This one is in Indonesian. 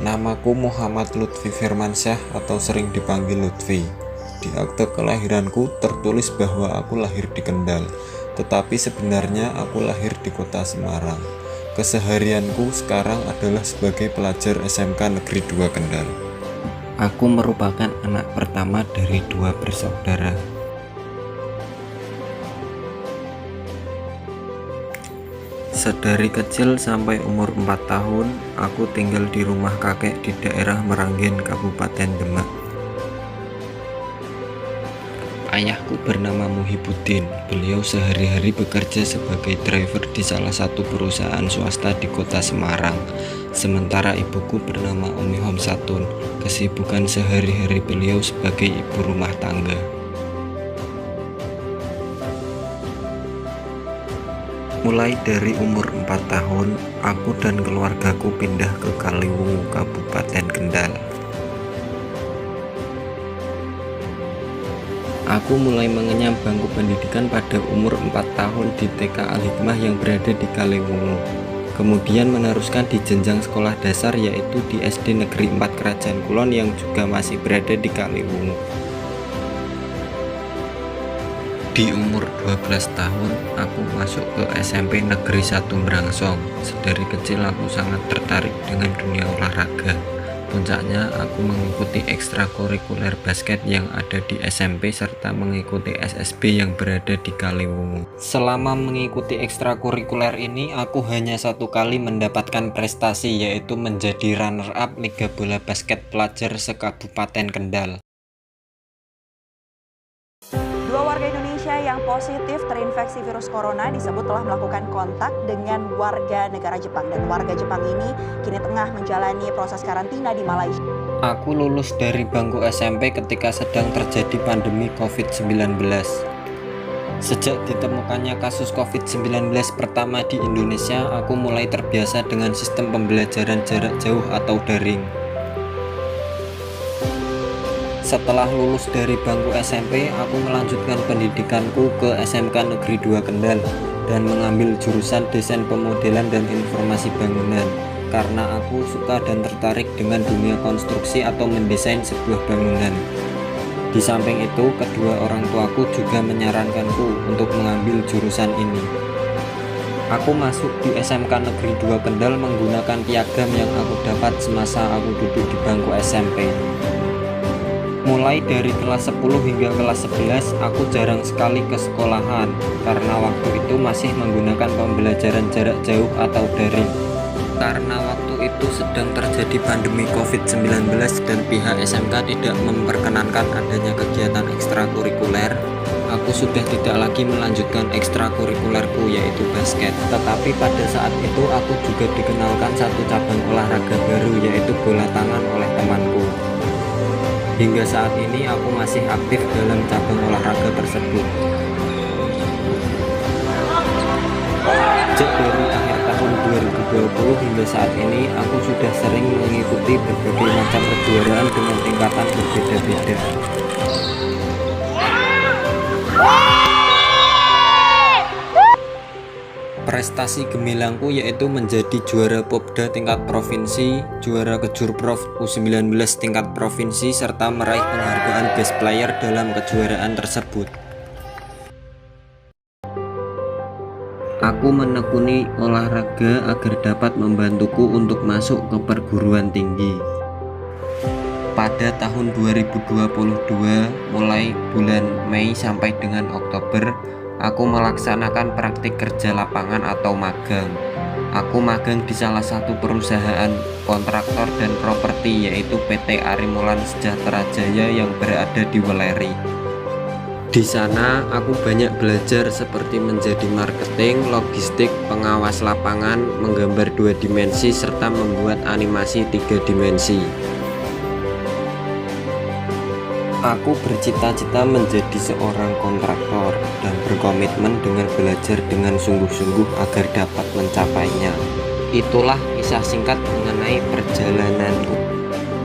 Namaku Muhammad Lutfi Firmansyah atau sering dipanggil Lutfi. Di akte kelahiranku tertulis bahwa aku lahir di Kendal, tetapi sebenarnya aku lahir di kota Semarang. Keseharianku sekarang adalah sebagai pelajar SMK Negeri 2 Kendal. Aku merupakan anak pertama dari 2 bersaudara. Sedari kecil sampai umur 4 tahun, aku tinggal di rumah kakek di daerah Meranggen, Kabupaten Demak. Ayahku bernama Muhibuddin. Beliau sehari-hari bekerja sebagai driver di salah satu perusahaan swasta di kota Semarang. Sementara ibuku bernama Umi Homsatun. Kesibukan sehari-hari beliau sebagai ibu rumah tangga. Mulai dari umur 4 tahun, aku dan keluargaku pindah ke Kaliwungu, Kabupaten Kendal. Aku mulai mengenyam bangku pendidikan pada umur 4 tahun di TK Al-Hikmah yang berada di Kaliwungu. Kemudian meneruskan di jenjang sekolah dasar yaitu di SD Negeri 4 Kerajaan Kulon yang juga masih berada di Kaliwungu. Di umur 12 tahun, aku masuk ke SMP Negeri 1 Merangsong. Sedari kecil aku sangat tertarik dengan dunia olahraga. Puncaknya, aku mengikuti ekstrakurikuler basket yang ada di SMP serta mengikuti SSB yang berada di Kaliwungu. Selama mengikuti ekstrakurikuler ini, aku hanya 1 kali mendapatkan prestasi, yaitu menjadi runner-up Liga Bola Basket Pelajar se-Kabupaten Kendal. 2 warga Indonesia yang positif terinfeksi virus corona disebut telah melakukan kontak dengan warga negara Jepang, dan warga Jepang ini kini tengah menjalani proses karantina di Malaysia. Aku lulus dari bangku SMP ketika sedang terjadi pandemi COVID-19. Sejak ditemukannya kasus COVID-19 pertama di Indonesia, aku mulai terbiasa dengan sistem pembelajaran jarak jauh atau daring. Setelah lulus dari bangku SMP, aku melanjutkan pendidikanku ke SMK Negeri 2 Kendal dan mengambil jurusan desain pemodelan dan informasi bangunan karena aku suka dan tertarik dengan dunia konstruksi atau mendesain sebuah bangunan. Di samping itu, kedua orang tuaku juga menyarankanku untuk mengambil jurusan ini. Aku masuk di SMK Negeri 2 Kendal menggunakan piagam yang aku dapat semasa aku duduk di bangku SMP. Mulai dari kelas 10 hingga kelas 11, aku jarang sekali ke sekolahan karena waktu itu masih menggunakan pembelajaran jarak jauh atau daring. Karena waktu itu sedang terjadi pandemi COVID-19 dan pihak SMK tidak memperkenankan adanya kegiatan ekstrakurikuler, aku sudah tidak lagi melanjutkan ekstrakurikulerku yaitu basket. Tetapi pada saat itu aku juga dikenalkan satu cabang olahraga baru yaitu bola tangan oleh temanku. Hingga saat ini aku masih aktif dalam cabang olahraga tersebut. Sejak dari akhir tahun 2020 hingga saat ini, aku sudah sering mengikuti berbagai macam kejuaraan dengan tingkatan berbeda-beda. Prestasi gemilangku yaitu menjadi juara Popda tingkat provinsi, juara Kejurprov U19 tingkat provinsi, serta meraih penghargaan Best Player dalam kejuaraan tersebut. Aku menekuni olahraga agar dapat membantuku untuk masuk ke perguruan tinggi. Pada tahun 2022, mulai bulan Mei sampai dengan Oktober, aku melaksanakan praktik kerja lapangan atau magang. Aku magang di salah satu perusahaan kontraktor dan properti yaitu PT Arimulan Sejahtera Jaya yang berada di Weleri. Di sana aku banyak belajar seperti menjadi marketing, logistik, pengawas lapangan, menggambar 2 dimensi serta membuat animasi 3 dimensi. Aku bercita-cita menjadi seorang kontraktor dan berkomitmen dengan belajar dengan sungguh-sungguh agar dapat mencapainya. Itulah kisah singkat mengenai perjalananku.